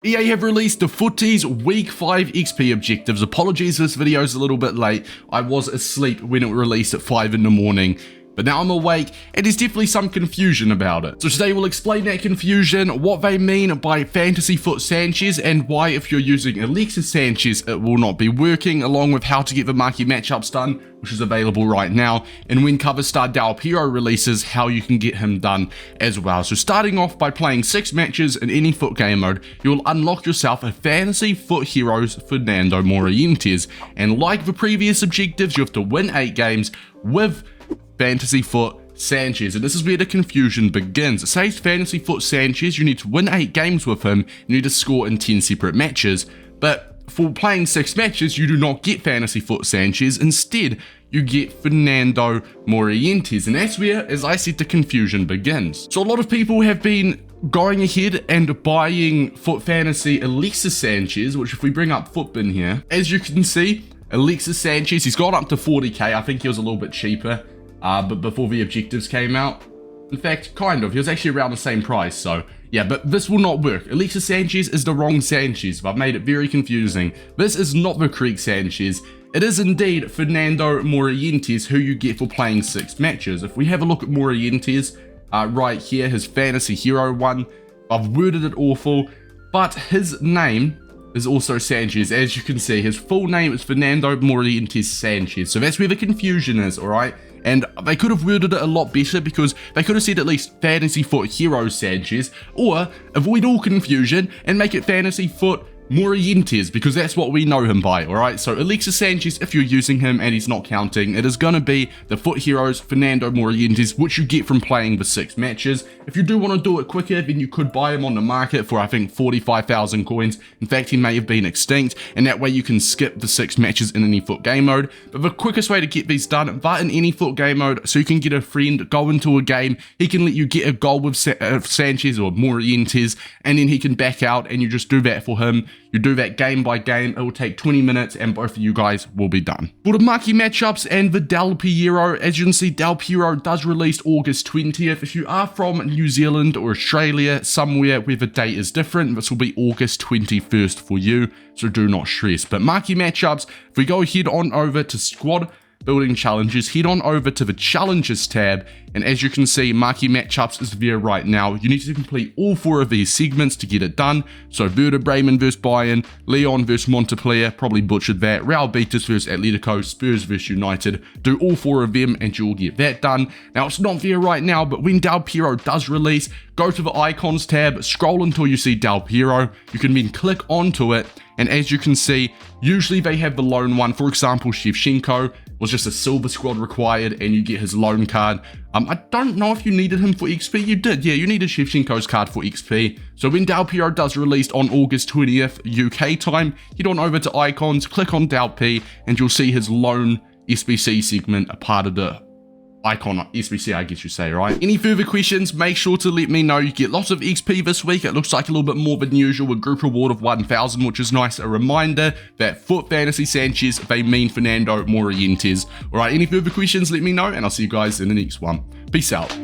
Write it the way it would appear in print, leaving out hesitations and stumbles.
EA have released the FUTTIES Week 5 XP objectives. Apologies, this video is a little bit late. I was asleep when it released at 5 in the morning. But now I'm awake, and there's definitely some confusion about it. So today we'll explain that confusion, what they mean by Fantasy FUT Sánchez, and why if you're using Alexis Sanchez it will not be working, along with how to get the marquee matchups done, which is available right now, and when Cover Star Piero releases, how you can get him done as well. So starting off by playing 6 matches in any FUT Game Mode, you'll unlock yourself a Fantasy FUT Heroes Fernando Morientes, and like the previous objectives, you have to win 8 games with Fantasy FUT Sánchez, and this is where the confusion begins. It says Fantasy FUT Sánchez, you need to win 8 games with him, you need to score in 10 separate matches, but for playing 6 matches, you do not get Fantasy FUT Sánchez. Instead, you get Fernando Morientes, and that's where, as I said, the confusion begins. So a lot of people have been going ahead and buying FUT Fantasy Alexis Sanchez, which if we bring up FUTBin here, as you can see, Alexis Sanchez, he's gone up to 40k. I think he was a little bit cheaper, but before the objectives came out. In fact, kind of, he was actually around the same price, so yeah, but this will not work. Alexis Sanchez is the wrong Sanchez. I've made it very confusing. This is not the correct Sanchez. It is indeed Fernando Morientes, who you get for playing 6 matches. If we have a look at Morientes, right here, his fantasy hero one, I've worded it awful, but his name is also Sanchez. As you can see, his full name is Fernando Morientes Sanchez. So that's where the confusion is, alright? And they could have worded it a lot better, because they could have said at least Fantasy FUT Heroes Sanchez, or avoid all confusion and make it Fantasy FUT Morientes, because that's what we know him by, alright? So Alexis Sanchez, if you're using him and he's not counting, it is going to be the FUT Heroes Fernando Morientes, which you get from playing the 6 matches. If you do want to do it quicker, then you could buy him on the market for I think 45,000 coins. In fact, he may have been extinct, and that way you can skip the 6 matches in any FUT Game Mode. But the quickest way to get these done, but in any FUT Game Mode, so you can get a friend, go into a game, he can let you get a goal with Sanchez or Morientes, and then he can back out, and you just do that for him. You do that game by game, it will take 20 minutes and both of you guys will be done. For the marquee matchups and the Piero, as you can see, Piero does release August 20th. If you are from New Zealand or Australia, somewhere where the date is different, this will be August 21st for you, so do not stress. But marquee matchups, if we go head on over to squad building challenges, head on over to the challenges tab, and as you can see, marquee matchups is there right now. You need to complete all 4 of these segments to get it done. So Werder Bremen versus Bayern, Lyon versus Montpellier, probably butchered that, Real Betis versus Atletico, Spurs versus United. Do all 4 of them and you will get that done. Now it's not there right now, but when Piero does release, go to the icons tab, scroll until you see Piero, you can then click onto it, and as you can see, usually they have the loan one. For example, Shevchenko was just a silver squad required, and you get his loan card. I don't know if you needed him for XP. You did, yeah, you needed Shevchenko's card for XP. So when Piero does release on August 20th UK time, head on over to icons, click on P, and you'll see his loan SBC segment, a part of the icon SBC, I guess you say, right? Any further questions, make sure to let me know. You get lots of XP this week. It looks like a little bit more than usual, a group reward of 1,000, which is nice. A reminder that FUT Fantasy Sánchez, they mean Fernando Morientes. All right, any further questions, let me know, and I'll see you guys in the next one. Peace out.